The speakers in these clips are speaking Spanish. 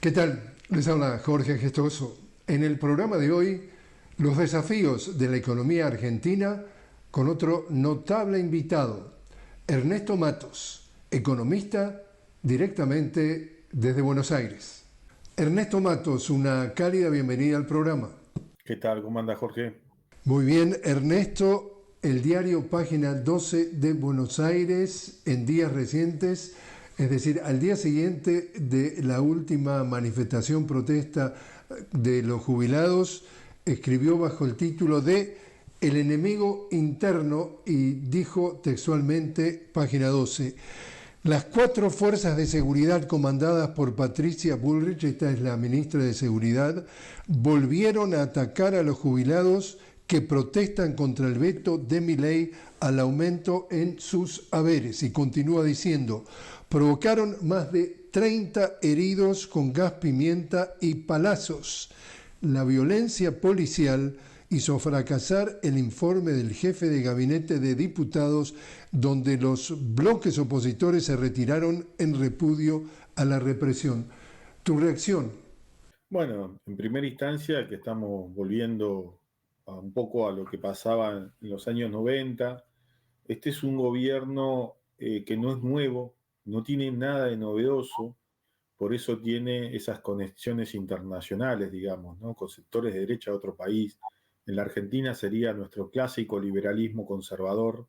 ¿Qué tal? Les habla Jorge Gestoso. En el programa de hoy, los desafíos de la economía argentina con otro notable invitado, Ernesto Matos, economista directamente desde Buenos Aires. Ernesto Matos, una cálida bienvenida al programa. ¿Qué tal? ¿Cómo anda, Jorge? Muy bien, Ernesto, el diario Página 12 de Buenos Aires en días recientes, es decir, al día siguiente de la última manifestación protesta de los jubilados, escribió bajo el título de El enemigo interno y dijo textualmente, Página 12, las 4 fuerzas de seguridad comandadas por Patricia Bullrich, esta es la ministra de Seguridad, volvieron a atacar a los jubilados que protestan contra el veto de Milei al aumento en sus haberes. Y continúa diciendo, provocaron más de 30 heridos con gas pimienta y palazos. La violencia policial hizo fracasar el informe del jefe de gabinete de diputados, donde los bloques opositores se retiraron en repudio a la represión. ¿Tu reacción? Bueno, en primera instancia que estamos volviendo un poco a lo que pasaba en los años 90. Este es un gobierno que no es nuevo, no tiene nada de novedoso, por eso tiene esas conexiones internacionales, digamos, ¿no? Con sectores de derecha de otro país. En la Argentina sería nuestro clásico liberalismo conservador,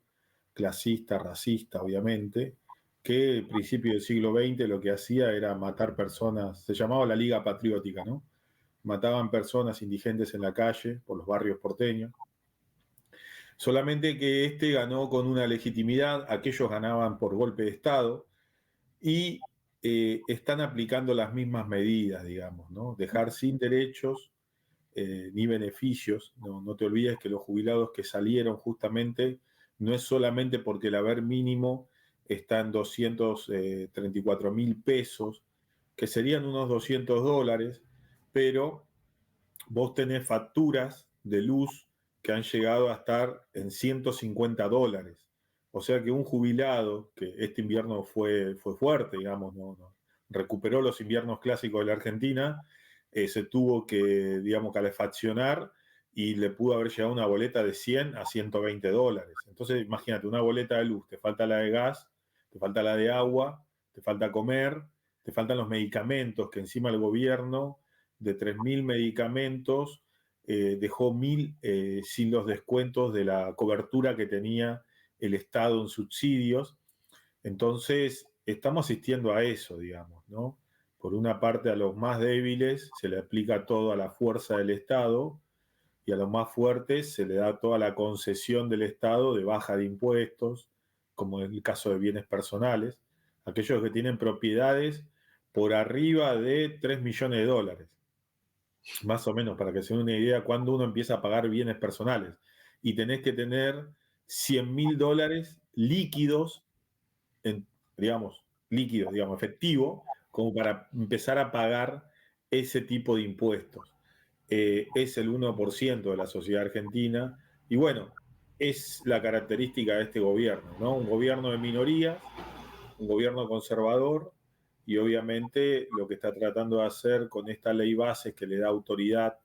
clasista, racista, obviamente, que al principio del siglo XX lo que hacía era matar personas, se llamaba la Liga Patriótica, ¿no? Mataban personas indigentes en la calle por los barrios porteños. Solamente que este ganó con una legitimidad, aquellos ganaban por golpe de Estado y están aplicando las mismas medidas, digamos, ¿no? Dejar sin derechos ni beneficios. No, no te olvides que los jubilados que salieron justamente no es solamente porque el haber mínimo está en 234.000 pesos, que serían unos $200, pero vos tenés facturas de luz que han llegado a estar en $150. O sea que un jubilado, que este invierno fue fuerte, digamos, no recuperó los inviernos clásicos de la Argentina, se tuvo que, digamos, calefaccionar y le pudo haber llegado una boleta de $100 a $120. Entonces, imagínate, una boleta de luz, te falta la de gas, te falta la de agua, te falta comer, te faltan los medicamentos que encima el gobierno de 3.000 medicamentos dejó 1.000 sin los descuentos de la cobertura que tenía el Estado en subsidios. Entonces, estamos asistiendo a eso, digamos, ¿no? Por una parte, a los más débiles se le aplica toda la fuerza del Estado y a los más fuertes se le da toda la concesión del Estado de baja de impuestos, como en el caso de bienes personales, aquellos que tienen propiedades por arriba de $3 millones, más o menos, para que se den una idea cuando uno empieza a pagar bienes personales. Y tenés que tener $100.000 líquidos, en, digamos, efectivo, como para empezar a pagar ese tipo de impuestos. Es el 1% de la sociedad argentina y bueno, es la característica de este gobierno, ¿no? Un gobierno de minorías, un gobierno conservador y obviamente lo que está tratando de hacer con esta ley base que le da autoridad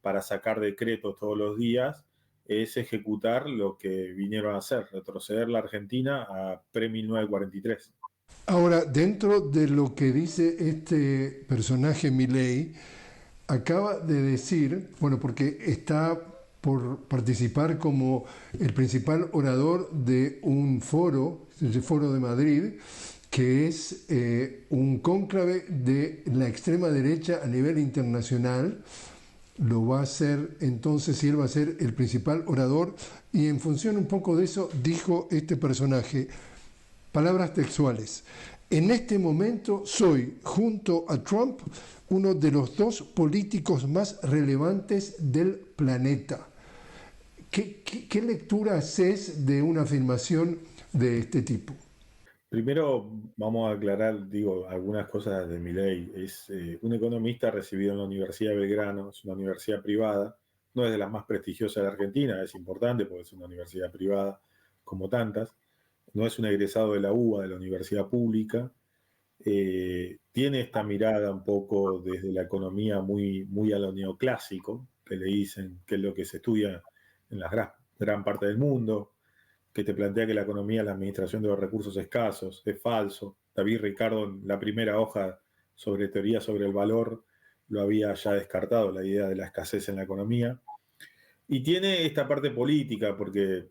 para sacar decretos todos los días es ejecutar lo que vinieron a hacer, retroceder la Argentina a pre-1943. Ahora, dentro de lo que dice este personaje Milei, acaba de decir, bueno, porque está por participar como el principal orador de un foro, el Foro de Madrid, que es un cónclave de la extrema derecha a nivel internacional. Lo va a hacer entonces, y él va a ser el principal orador, y en función un poco de eso dijo este personaje, palabras textuales, en este momento soy, junto a Trump, uno de los 2 políticos más relevantes del planeta. ¿Qué lectura haces de una afirmación de este tipo? Primero vamos a aclarar, digo, algunas cosas de Milei. Es un economista recibido en la Universidad de Belgrano, es una universidad privada, no es de las más prestigiosas de Argentina, es importante porque es una universidad privada como tantas, no es un egresado de la UBA, de la universidad pública, tiene esta mirada un poco desde la economía muy a lo neoclásico, que le dicen que es lo que se estudia en la gran parte del mundo, que te plantea que la economía es la administración de los recursos escasos. Es falso. David Ricardo, en la primera hoja sobre teoría sobre el valor, lo había ya descartado, la idea de la escasez en la economía. Y tiene esta parte política, porque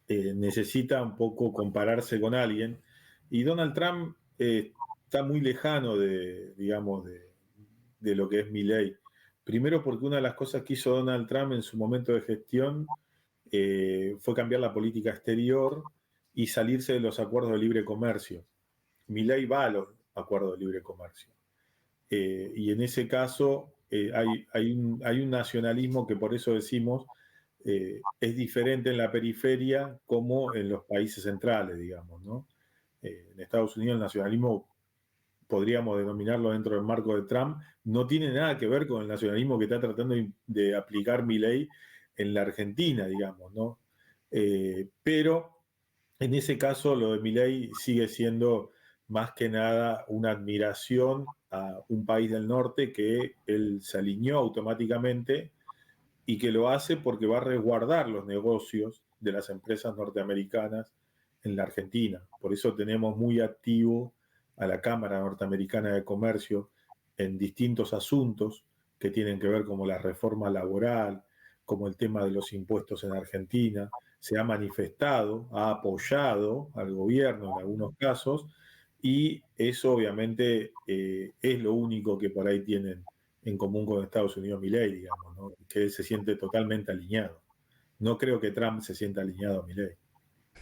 necesita un poco compararse con alguien. Y Donald Trump está muy lejano digamos, de lo que es Milley. Primero porque una de las cosas que hizo Donald Trump en su momento de gestión fue cambiar la política exterior y salirse de los acuerdos de libre comercio. Milley va a los acuerdos de libre comercio. Y en ese caso hay un nacionalismo que por eso decimos es diferente en la periferia como en los países centrales, digamos, ¿no? En Estados Unidos el nacionalismo, podríamos denominarlo dentro del marco de Trump, no tiene nada que ver con el nacionalismo que está tratando de aplicar Milei en la Argentina, digamos, ¿no? Pero en ese caso lo de Milei sigue siendo más que nada una admiración a un país del norte que él se alineó automáticamente y que lo hace porque va a resguardar los negocios de las empresas norteamericanas en la Argentina. Por eso tenemos muy activo a la Cámara Norteamericana de Comercio en distintos asuntos que tienen que ver como la reforma laboral, como el tema de los impuestos en Argentina. Se ha manifestado, ha apoyado al gobierno en algunos casos, y eso obviamente es lo único que por ahí tienen en común con Estados Unidos Milei, digamos, ¿no? Que él se siente totalmente alineado. No creo que Trump se sienta alineado a Milei.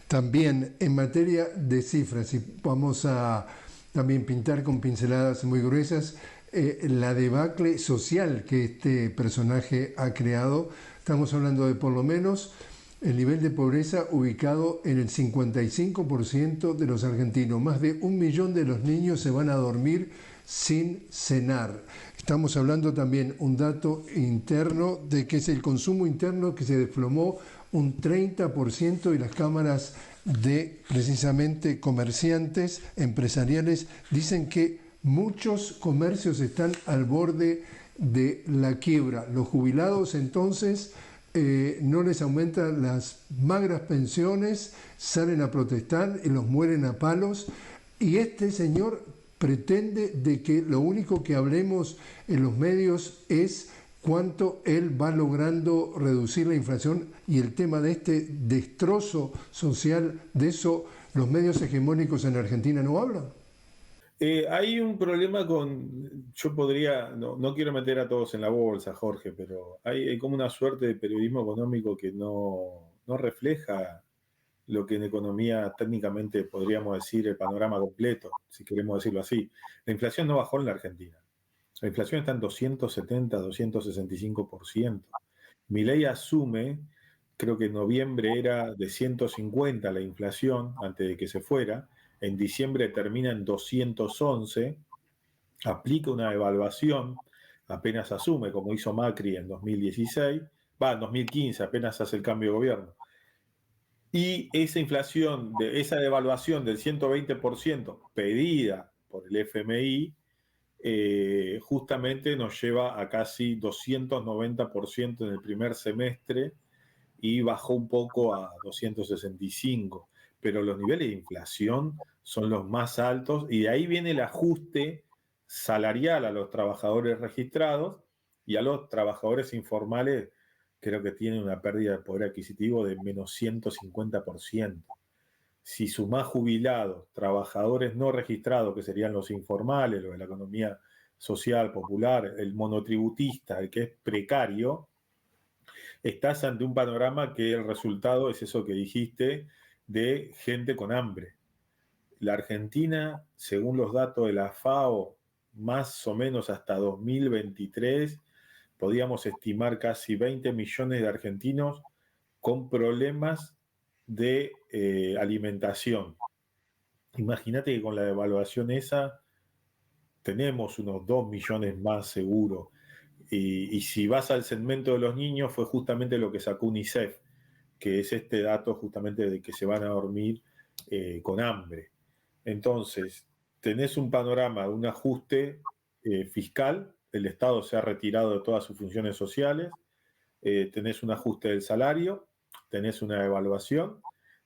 También en materia de cifras, y vamos a también pintar con pinceladas muy gruesas la debacle social que este personaje ha creado. Estamos hablando de por lo menos el nivel de pobreza ubicado en el 55% de los argentinos. Más de 1 millón de los niños se van a dormir sin cenar. Estamos hablando también un dato interno de que es el consumo interno que se desplomó un 30%, y las cámaras de precisamente comerciantes empresariales dicen que muchos comercios están al borde de la quiebra. Los jubilados entonces no les aumentan las magras pensiones, salen a protestar y los mueren a palos. Y este señor pretende de que lo único que hablemos en los medios es cuánto él va logrando reducir la inflación, y el tema de este destrozo social, de eso los medios hegemónicos en Argentina no hablan. Hay un problema yo podría, no quiero meter a todos en la bolsa, Jorge, pero hay como una suerte de periodismo económico que no refleja lo que en economía técnicamente podríamos decir el panorama completo, si queremos decirlo así. La inflación no bajó en la Argentina. La inflación está en 270, 265%. Milei asume, creo que en noviembre era de 150 la inflación antes de que se fuera, en diciembre termina en 211, aplica una devaluación, apenas asume, como hizo Macri en 2016, en 2015, apenas hace el cambio de gobierno. Y esa inflación, esa devaluación del 120% pedida por el FMI, justamente nos lleva a casi 290% en el primer semestre y bajó un poco a 265. Pero los niveles de inflación son los más altos, y de ahí viene el ajuste salarial a los trabajadores registrados, y a los trabajadores informales creo que tienen una pérdida de poder adquisitivo de menos 150%. Si sumás jubilados, trabajadores no registrados, que serían los informales, los de la economía social, popular, el monotributista, el que es precario, estás ante un panorama que el resultado es eso que dijiste, de gente con hambre. La Argentina, según los datos de la FAO, más o menos hasta 2023, podíamos estimar casi 20 millones de argentinos con problemas de alimentación. Imagínate que con la devaluación esa tenemos unos 2 millones más seguro. Y si vas al segmento de los niños, fue justamente lo que sacó UNICEF, que es este dato justamente de que se van a dormir con hambre. Entonces, tenés un panorama de un ajuste fiscal, el Estado se ha retirado de todas sus funciones sociales, tenés un ajuste del salario, tenés una devaluación,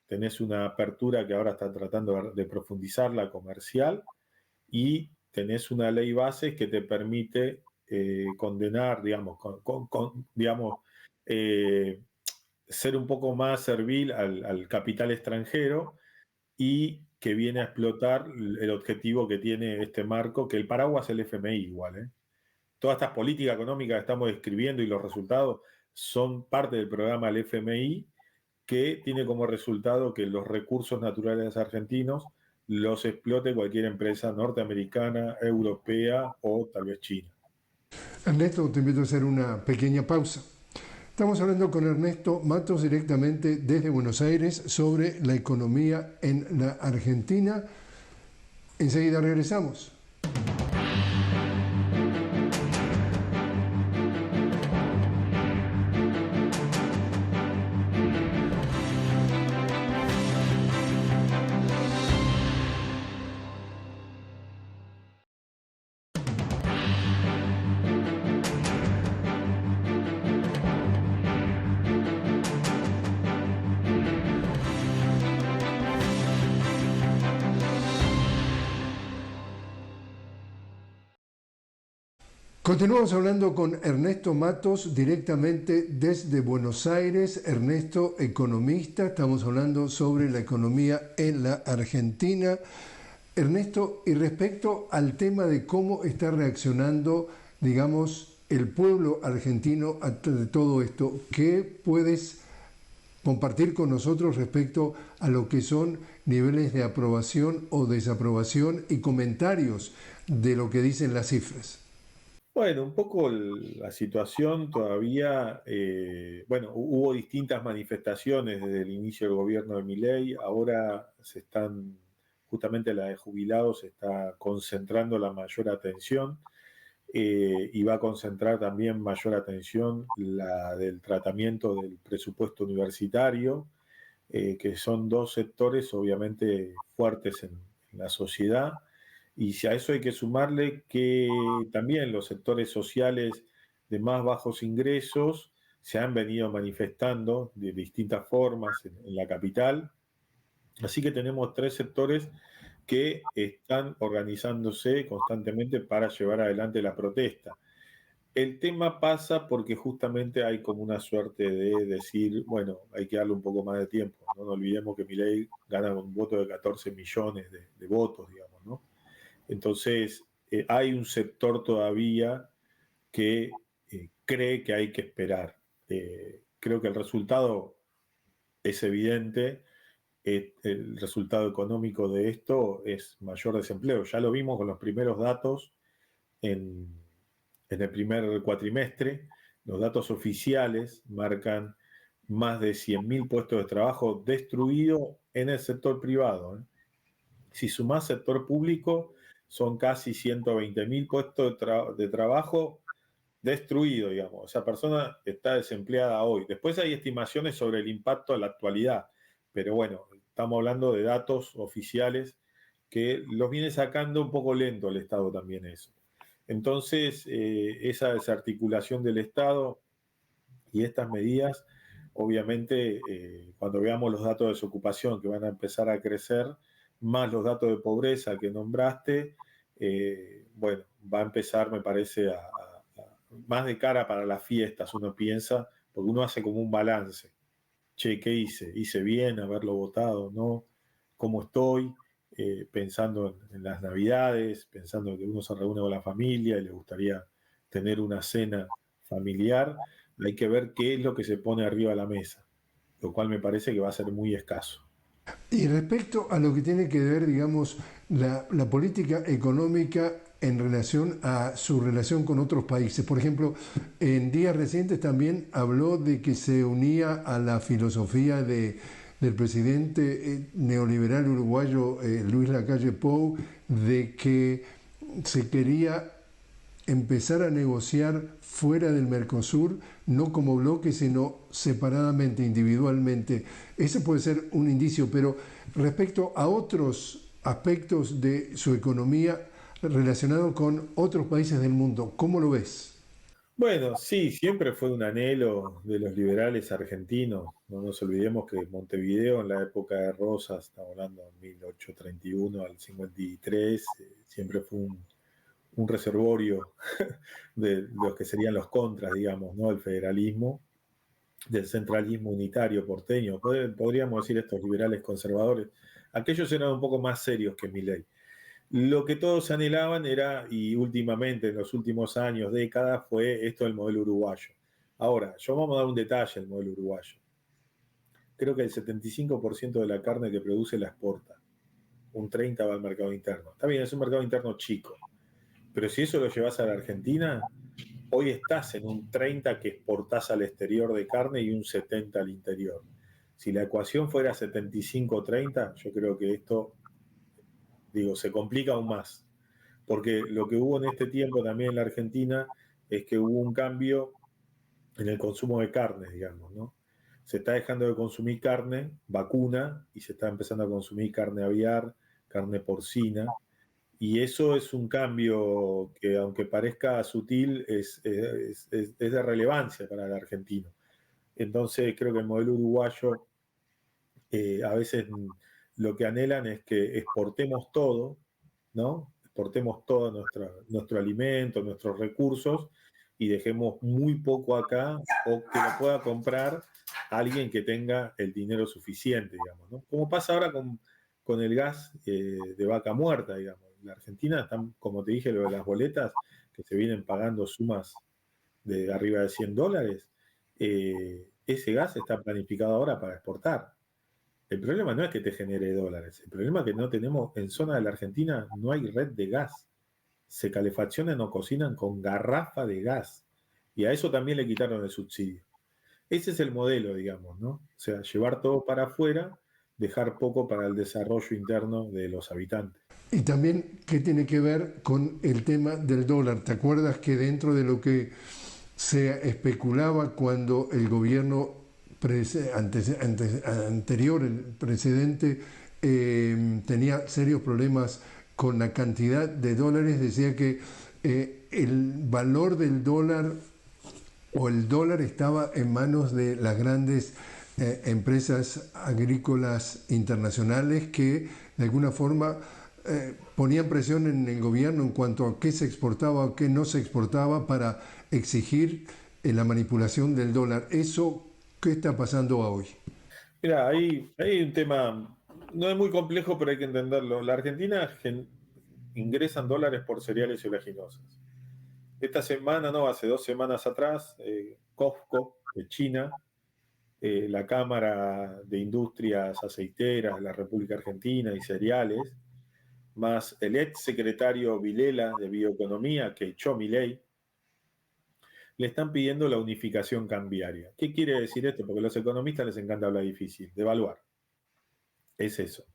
tenés una apertura que ahora está tratando de profundizar, la comercial, y tenés una ley base que te permite condenar, digamos, digamos ser un poco más servil al capital extranjero y que viene a explotar el objetivo que tiene este marco, que el paraguas es el FMI igual. Todas estas políticas económicas que estamos describiendo y los resultados son parte del programa del FMI, que tiene como resultado que los recursos naturales argentinos los explote cualquier empresa norteamericana, europea o tal vez china. Ernesto, te invito a hacer una pequeña pausa. Estamos hablando con Ernesto Matos directamente desde Buenos Aires sobre la economía en la Argentina. Enseguida regresamos. Continuamos hablando con Ernesto Matos directamente desde Buenos Aires. Ernesto, economista, estamos hablando sobre la economía en la Argentina. Ernesto, y respecto al tema de cómo está reaccionando, digamos, el pueblo argentino ante todo esto, ¿qué puedes compartir con nosotros respecto a lo que son niveles de aprobación o desaprobación y comentarios de lo que dicen las cifras? Bueno, un poco la situación todavía, bueno, hubo distintas manifestaciones desde el inicio del gobierno de Milei, ahora justamente la de jubilados se está concentrando la mayor atención y va a concentrar también mayor atención la del tratamiento del presupuesto universitario, que son dos sectores obviamente fuertes en la sociedad. Y si a eso hay que sumarle que también los sectores sociales de más bajos ingresos se han venido manifestando de distintas formas en la capital. Así que tenemos tres sectores que están organizándose constantemente para llevar adelante la protesta. El tema pasa porque justamente hay como una suerte de decir, bueno, hay que darle un poco más de tiempo. No nos olvidemos que Milei gana con un voto de 14 millones de votos, digamos, ¿no? Entonces, hay un sector todavía que cree que hay que esperar. Creo que el resultado es evidente. El resultado económico de esto es mayor desempleo. Ya lo vimos con los primeros datos en el primer cuatrimestre. Los datos oficiales marcan más de 100.000 puestos de trabajo destruidos en el sector privado. Si sumás sector público, son casi 120.000 puestos de trabajo destruidos, digamos. Esa persona está desempleada hoy. Después hay estimaciones sobre el impacto en la actualidad, pero bueno, estamos hablando de datos oficiales que los viene sacando un poco lento el Estado también eso. Entonces, esa desarticulación del Estado y estas medidas, obviamente, cuando veamos los datos de desocupación que van a empezar a crecer, más los datos de pobreza que nombraste, bueno, va a empezar, me parece, más de cara para las fiestas, uno piensa, porque uno hace como un balance. Che, ¿qué hice? ¿Hice bien haberlo votado? ¿No? ¿Cómo estoy? Pensando en las Navidades, pensando que uno se reúne con la familia y le gustaría tener una cena familiar. Hay que ver qué es lo que se pone arriba de la mesa, lo cual me parece que va a ser muy escaso. Y respecto a lo que tiene que ver, digamos, la política económica en relación a su relación con otros países. Por ejemplo, en días recientes también habló de que se unía a la filosofía del presidente neoliberal uruguayo Luis Lacalle Pou, de que se quería empezar a negociar fuera del Mercosur, no como bloque, sino separadamente, individualmente. Ese puede ser un indicio, pero respecto a otros aspectos de su economía relacionados con otros países del mundo. ¿Cómo lo ves? Bueno, sí, siempre fue un anhelo de los liberales argentinos. No nos olvidemos que Montevideo, en la época de Rosas, estamos hablando de 1831 al 53, siempre fue un reservorio de los que serían los contras, digamos, ¿no? El federalismo, del centralismo unitario porteño. Podríamos decir estos liberales conservadores. Aquellos eran un poco más serios que Milei. Lo que todos anhelaban era, y últimamente, en los últimos años, décadas, fue esto del modelo uruguayo. Ahora, yo vamos a dar un detalle al modelo uruguayo. Creo que el 75% de la carne que produce la exporta. Un 30% va al mercado interno. Está bien, es un mercado interno chico. Pero si eso lo llevas a la Argentina, hoy estás en un 30 que exportás al exterior de carne y un 70 al interior. Si la ecuación fuera 75-30, yo creo que esto, digo, se complica aún más. Porque lo que hubo en este tiempo también en la Argentina es que hubo un cambio en el consumo de carne, digamos, ¿no? Se está dejando de consumir carne vacuna y se está empezando a consumir carne aviar, carne porcina, y eso es un cambio que, aunque parezca sutil, es de relevancia para el argentino. Entonces, creo que el modelo uruguayo, a veces lo que anhelan es que exportemos todo, ¿no? Exportemos todo nuestro alimento, nuestros recursos, y dejemos muy poco acá, o que lo pueda comprar alguien que tenga el dinero suficiente, digamos, ¿no? Como pasa ahora con el gas de vaca muerta, digamos. En la Argentina están, como te dije, lo de las boletas, que se vienen pagando sumas de arriba de $100. Ese gas está planificado ahora para exportar. El problema no es que te genere dólares, el problema es que no tenemos, en zona de la Argentina no hay red de gas. Se calefaccionan o cocinan con garrafa de gas. Y a eso también le quitaron el subsidio. Ese es el modelo, digamos, ¿no? O sea, llevar todo para afuera, dejar poco para el desarrollo interno de los habitantes. Y también, ¿qué tiene que ver con el tema del dólar? ¿Te acuerdas que dentro de lo que se especulaba cuando el gobierno anterior, el presidente, tenía serios problemas con la cantidad de dólares, decía que el valor del dólar o el dólar estaba en manos de las grandes empresas agrícolas internacionales que de alguna forma ponían presión en el gobierno en cuanto a qué se exportaba o qué no se exportaba para exigir la manipulación del dólar. ¿Eso qué está pasando hoy? Mira, hay un tema, no es muy complejo, pero hay que entenderlo. La Argentina ingresan dólares por cereales y oleaginosas. Esta semana, no, hace 2 semanas atrás, COFCO de China, la Cámara de Industrias Aceiteras de la República Argentina y Cereales, más el ex secretario Vilela de Bioeconomía, que echó Milei, le están pidiendo la unificación cambiaria. ¿Qué quiere decir esto? Porque a los economistas les encanta hablar difícil, devaluar. Es eso.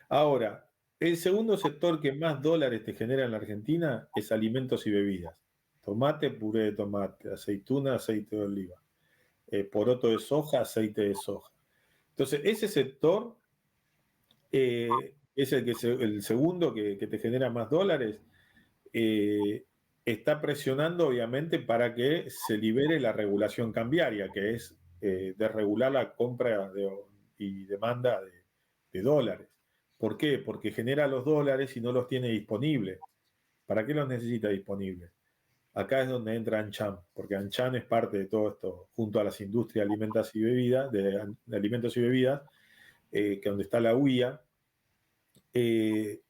Ahora, el segundo sector que más dólares te genera en la Argentina es alimentos y bebidas. Tomate, puré de tomate, aceituna, aceite de oliva, poroto de soja, aceite de soja. Entonces, ese sector es el segundo que te genera más dólares. eh, Está presionando, obviamente, para que se libere la regulación cambiaria, que es desregular la compra y demanda de dólares. ¿Por qué? Porque genera los dólares y no los tiene disponibles. ¿Para qué los necesita disponibles? Acá es donde entra ANCHAM, porque ANCHAM es parte de todo esto, junto a las industrias de alimentos y bebidas, que donde está la UIA, eh,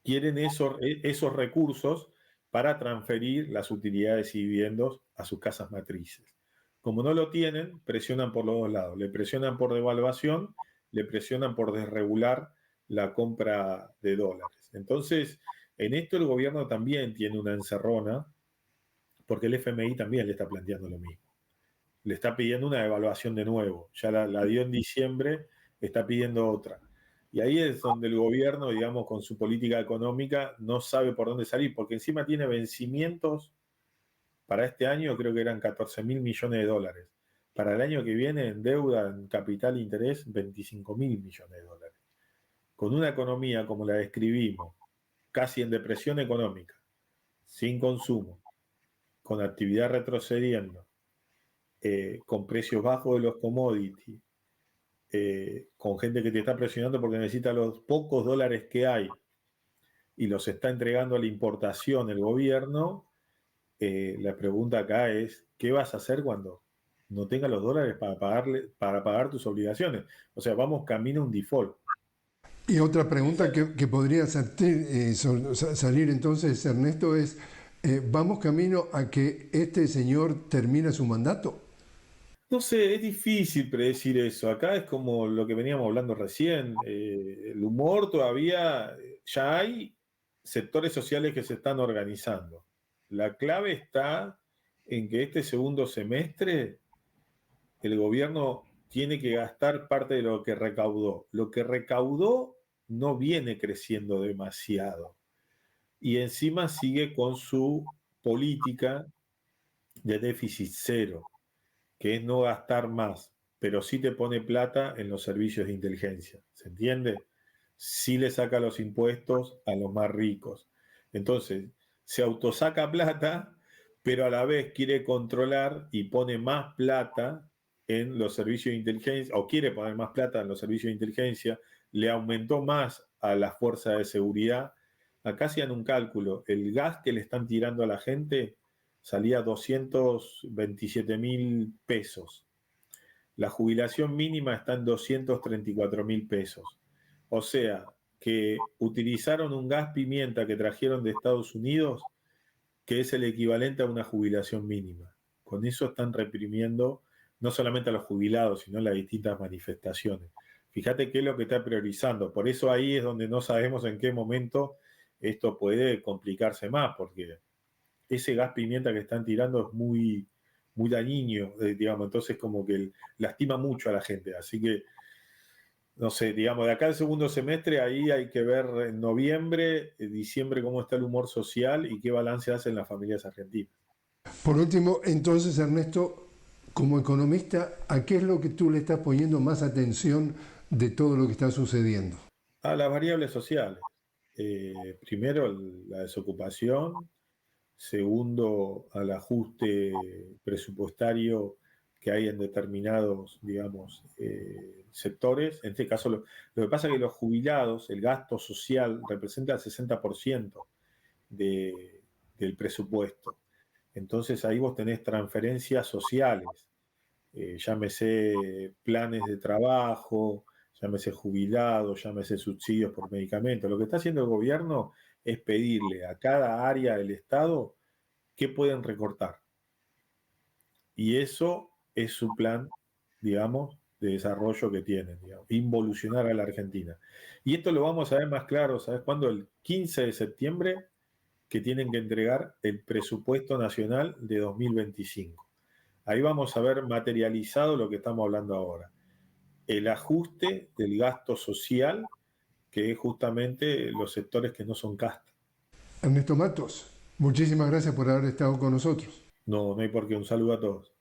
quieren esos recursos para transferir las utilidades y dividendos a sus casas matrices. Como no lo tienen, presionan por los dos lados. Le presionan por devaluación, le presionan por desregular la compra de dólares. Entonces, en esto el gobierno también tiene una encerrona, porque el FMI también le está planteando lo mismo. Le está pidiendo una devaluación de nuevo. Ya la dio en diciembre, está pidiendo otra. Y ahí es donde el gobierno, digamos, con su política económica, no sabe por dónde salir, porque encima tiene vencimientos para este año, creo que eran 14.000 millones de dólares. Para el año que viene, en deuda, en capital e interés, 25.000 millones de dólares. con una economía como la describimos, casi en depresión económica, sin consumo, con actividad retrocediendo, con precios bajos de los commodities, con gente que te está presionando porque necesita los pocos dólares que hay y los está entregando a la importación el gobierno, la pregunta acá es, ¿qué vas a hacer cuando no tengas los dólares para pagar tus obligaciones? O sea, vamos camino a un default. Y otra pregunta que podría salir entonces, Ernesto, es, ¿vamos camino a que este señor termine su mandato? No sé, es difícil predecir eso. Acá es como lo que veníamos hablando recién. El humor todavía, ya hay sectores sociales que se están organizando. La clave está en que este segundo semestre el gobierno tiene que gastar parte de lo que recaudó. Lo que recaudó no viene creciendo demasiado. Y encima sigue con su política de déficit cero, que es no gastar más, pero sí te pone plata en los servicios de inteligencia. ¿Se entiende? Sí le saca los impuestos a los más ricos. Entonces, se autosaca plata, pero a la vez quiere controlar y pone más plata en los servicios de inteligencia, o quiere poner más plata en los servicios de inteligencia, le aumentó más a las fuerzas de seguridad. Acá hacían un cálculo, el gas que le están tirando a la gente salía 227.000 pesos. La jubilación mínima está en 234.000 pesos. O sea, que utilizaron un gas pimienta que trajeron de Estados Unidos, que es el equivalente a una jubilación mínima. Con eso están reprimiendo no solamente a los jubilados, sino las distintas manifestaciones. Fíjate qué es lo que está priorizando. Por eso ahí es donde no sabemos en qué momento esto puede complicarse más, porque ese gas pimienta que están tirando es muy, muy dañino, digamos, entonces como que lastima mucho a la gente. Así que, no sé, digamos, de acá al segundo semestre, ahí hay que ver en noviembre, diciembre, cómo está el humor social y qué balance hacen las familias argentinas. Por último, entonces, Ernesto, como economista, ¿a qué es lo que tú le estás poniendo más atención de todo lo que está sucediendo? A las variables sociales. Primero, la desocupación. Segundo, al ajuste presupuestario que hay en determinados, digamos, sectores. En este caso, lo que pasa es que los jubilados, el gasto social representa el 60% del presupuesto. Entonces ahí vos tenés transferencias sociales, llámese planes de trabajo, llámese jubilados, llámese subsidios por medicamentos. Lo que está haciendo el gobierno es pedirle a cada área del Estado qué pueden recortar. Y eso es su plan, digamos, de desarrollo que tienen, digamos, involucionar a la Argentina. Y esto lo vamos a ver más claro, ¿sabes cuándo? El 15 de septiembre, que tienen que entregar el presupuesto nacional de 2025. Ahí vamos a ver materializado lo que estamos hablando ahora. El ajuste del gasto social, que es justamente los sectores que no son casta. Ernesto Matos, muchísimas gracias por haber estado con nosotros. No, no hay por qué. Un saludo a todos.